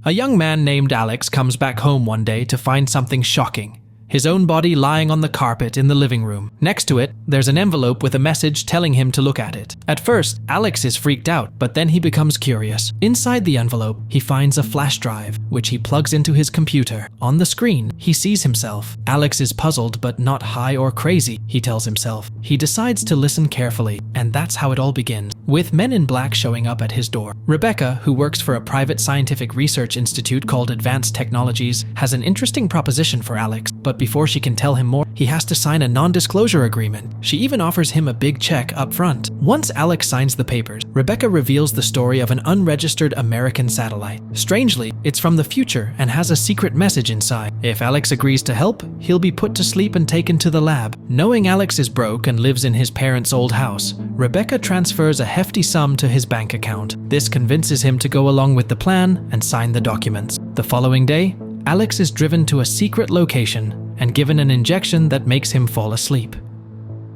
A young man named Alex comes back home one day to find something shocking. His own body lying on the carpet in the living room. Next to it, there's an envelope with a message telling him to look at it. At first, Alex is freaked out, but then he becomes curious. Inside the envelope, he finds a flash drive, which he plugs into his computer. On the screen, he sees himself. Alex is puzzled, but not high or crazy, he tells himself. He decides to listen carefully, and that's how it all begins, with men in black showing up at his door. Rebecca, who works for a private scientific research institute called Advanced Technologies, has an interesting proposition for Alex, but before she can tell him more, he has to sign a non-disclosure agreement. She even offers him a big check up front. Once Alex signs the papers, Rebecca reveals the story of an unregistered American satellite. Strangely, it's from the future and has a secret message inside. If Alex agrees to help, he'll be put to sleep and taken to the lab. Knowing Alex is broke and lives in his parents' old house, Rebecca transfers a hefty sum to his bank account. This convinces him to go along with the plan and sign the documents. The following day, Alex is driven to a secret location and given an injection that makes him fall asleep.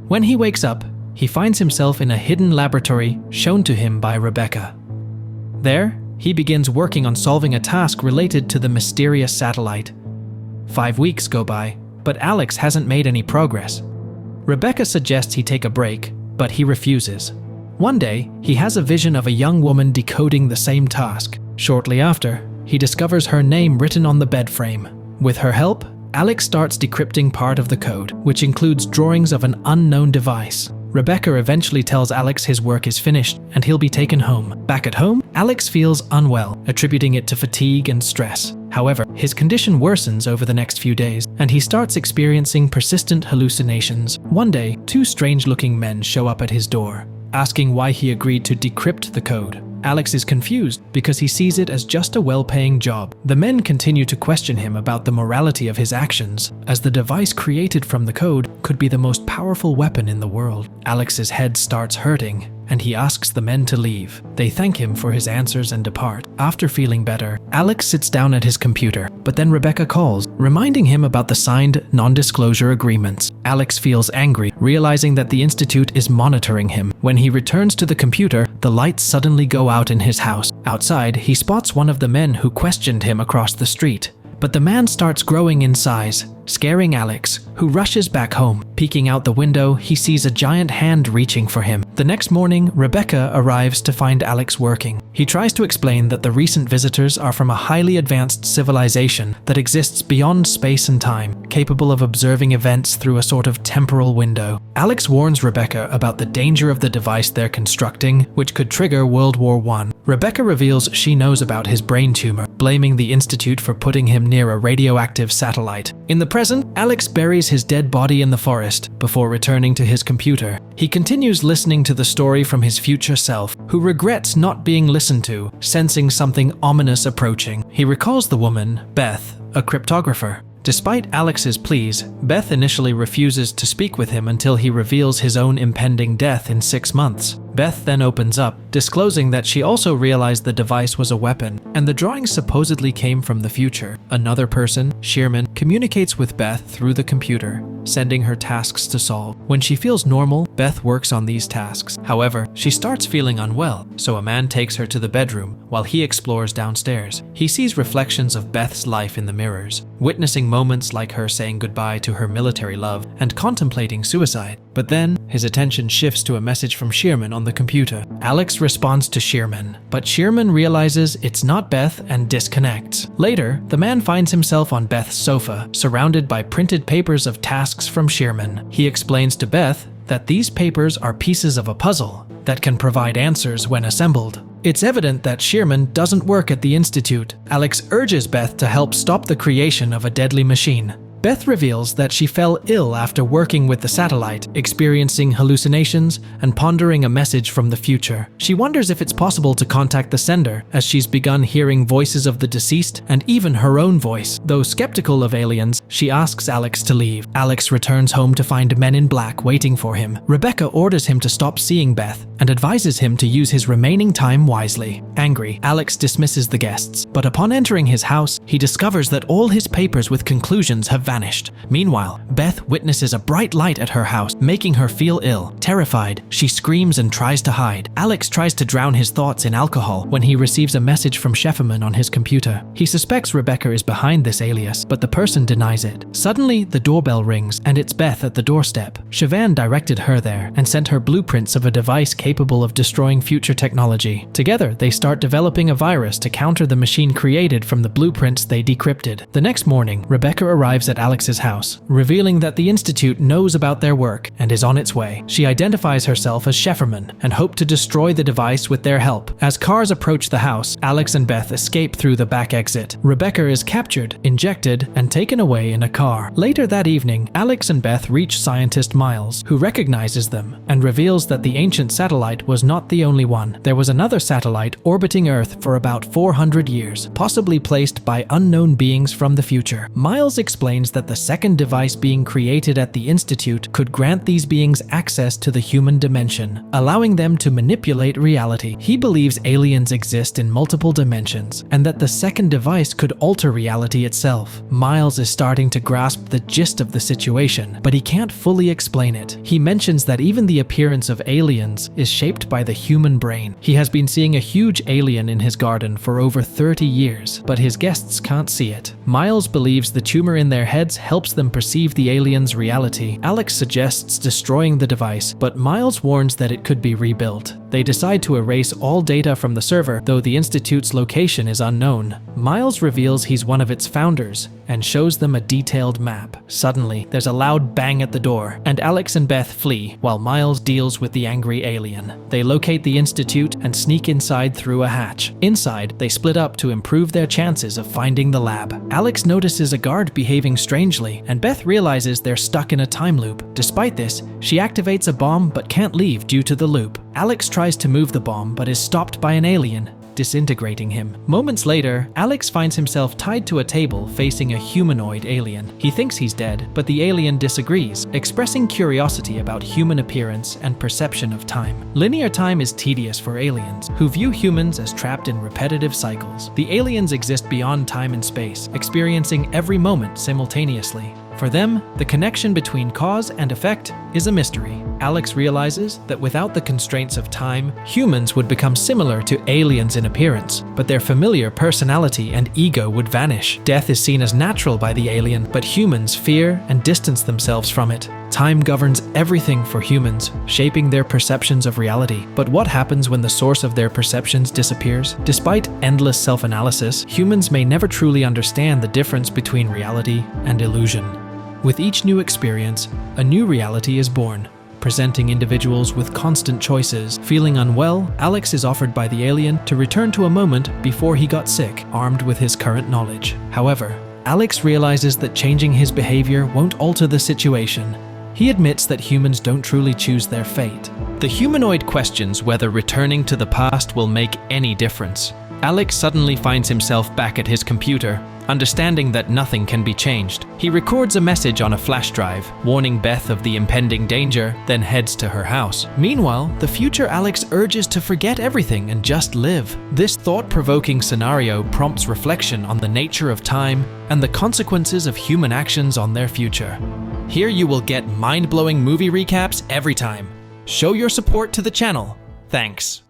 When he wakes up, he finds himself in a hidden laboratory shown to him by Rebecca. There, he begins working on solving a task related to the mysterious satellite. 5 weeks go by, but Alex hasn't made any progress. Rebecca suggests he take a break, but he refuses. One day, he has a vision of a young woman decoding the same task. Shortly after, he discovers her name written on the bed frame. With her help, Alex starts decrypting part of the code, which includes drawings of an unknown device. Rebecca eventually tells Alex his work is finished and he'll be taken home. Back at home, Alex feels unwell, attributing it to fatigue and stress. However, his condition worsens over the next few days, and he starts experiencing persistent hallucinations. One day, 2 strange-looking men show up at his door, asking why he agreed to decrypt the code. Alex is confused because he sees it as just a well-paying job. The men continue to question him about the morality of his actions, as the device created from the code could be the most powerful weapon in the world. Alex's head starts hurting, and he asks the men to leave. They thank him for his answers and depart. After feeling better, Alex sits down at his computer, but then Rebecca calls, reminding him about the signed non-disclosure agreements. Alex feels angry, realizing that the institute is monitoring him. When he returns to the computer, the lights suddenly go out in his house. Outside, he spots one of the men who questioned him across the street. But the man starts growing in size, scaring Alex, who rushes back home. Peeking out the window, he sees a giant hand reaching for him. The next morning, Rebecca arrives to find Alex working. He tries to explain that the recent visitors are from a highly advanced civilization that exists beyond space and time, capable of observing events through a sort of temporal window. Alex warns Rebecca about the danger of the device they're constructing, which could trigger World War I. Rebecca reveals she knows about his brain tumor, blaming the institute for putting him near a radioactive satellite. In the present, Alex buries his dead body in the forest before returning to his computer. He continues listening to the story from his future self, who regrets not being listened to, sensing something ominous approaching. He recalls the woman, Beth, a cryptographer. Despite Alex's pleas, Beth initially refuses to speak with him until he reveals his own impending death in 6 months. Beth then opens up, disclosing that she also realized the device was a weapon, and the drawings supposedly came from the future. Another person, Shearman, communicates with Beth through the computer, sending her tasks to solve. When she feels normal, Beth works on these tasks. However, she starts feeling unwell, so a man takes her to the bedroom while he explores downstairs. He sees reflections of Beth's life in the mirrors, witnessing moments like her saying goodbye to her military love and contemplating suicide. But then, his attention shifts to a message from Shearman on the computer. Alex responds to Shearman, but Shearman realizes it's not Beth and disconnects. Later, the man finds himself on Beth's sofa, surrounded by printed papers of tasks from Shearman. He explains to Beth that these papers are pieces of a puzzle that can provide answers when assembled. It's evident that Shearman doesn't work at the institute. Alex urges Beth to help stop the creation of a deadly machine. Beth reveals that she fell ill after working with the satellite, experiencing hallucinations and pondering a message from the future. She wonders if it's possible to contact the sender, as she's begun hearing voices of the deceased and even her own voice. Though skeptical of aliens, she asks Alex to leave. Alex returns home to find men in black waiting for him. Rebecca orders him to stop seeing Beth and advises him to use his remaining time wisely. Angry, Alex dismisses the guests, but upon entering his house, he discovers that all his papers with conclusions have vanished. Meanwhile, Beth witnesses a bright light at her house, making her feel ill. Terrified, she screams and tries to hide. Alex tries to drown his thoughts in alcohol when he receives a message from Shefferman on his computer. He suspects Rebecca is behind this alias, but the person denies it. Suddenly, the doorbell rings, and it's Beth at the doorstep. Siobhan directed her there and sent her blueprints of a device capable of destroying future technology. Together, they start developing a virus to counter the machine created from the blueprints they decrypted. The next morning, Rebecca arrives at Alex's house, revealing that the Institute knows about their work and is on its way. She identifies herself as Shefferman and hopes to destroy the device with their help. As cars approach the house, Alex and Beth escape through the back exit. Rebecca is captured, injected, and taken away in a car. Later that evening, Alex and Beth reach scientist Miles, who recognizes them and reveals that the ancient satellite was not the only one. There was another satellite orbiting Earth for about 400 years, possibly placed by unknown beings from the future. Miles explains that the second device being created at the Institute could grant these beings access to the human dimension, allowing them to manipulate reality. He believes aliens exist in multiple dimensions, and that the second device could alter reality itself. Miles is starting to grasp the gist of the situation, but he can't fully explain it. He mentions that even the appearance of aliens is shaped by the human brain. He has been seeing a huge alien in his garden for over 30 years, but his guests can't see it. Miles believes the tumor in their heads helps them perceive the alien's reality. Alex suggests destroying the device, but Miles warns that it could be rebuilt. They decide to erase all data from the server, though the Institute's location is unknown. Miles reveals he's one of its founders and shows them a detailed map. Suddenly, there's a loud bang at the door, and Alex and Beth flee while Miles deals with the angry alien. They locate the Institute and sneak inside through a hatch. Inside, they split up to improve their chances of finding the lab. Alex notices a guard behaving strangely, and Beth realizes they're stuck in a time loop. Despite this, she activates a bomb but can't leave due to the loop. Alex tries to move the bomb but is stopped by an alien, disintegrating him. Moments later, Alex finds himself tied to a table facing a humanoid alien. He thinks he's dead, but the alien disagrees, expressing curiosity about human appearance and perception of time. Linear time is tedious for aliens, who view humans as trapped in repetitive cycles. The aliens exist beyond time and space, experiencing every moment simultaneously. For them, the connection between cause and effect is a mystery. Alex realizes that without the constraints of time, humans would become similar to aliens in appearance, but their familiar personality and ego would vanish. Death is seen as natural by the alien, but humans fear and distance themselves from it. Time governs everything for humans, shaping their perceptions of reality. But what happens when the source of their perceptions disappears? Despite endless self-analysis, humans may never truly understand the difference between reality and illusion. With each new experience, a new reality is born, presenting individuals with constant choices. Feeling unwell, Alex is offered by the alien to return to a moment before he got sick, armed with his current knowledge. However, Alex realizes that changing his behavior won't alter the situation. He admits that humans don't truly choose their fate. The humanoid questions whether returning to the past will make any difference. Alex suddenly finds himself back at his computer, understanding that nothing can be changed. He records a message on a flash drive, warning Beth of the impending danger, then heads to her house. Meanwhile, the future Alex urges to forget everything and just live. This thought-provoking scenario prompts reflection on the nature of time and the consequences of human actions on their future. Here you will get mind-blowing movie recaps every time. Show your support to the channel. Thanks.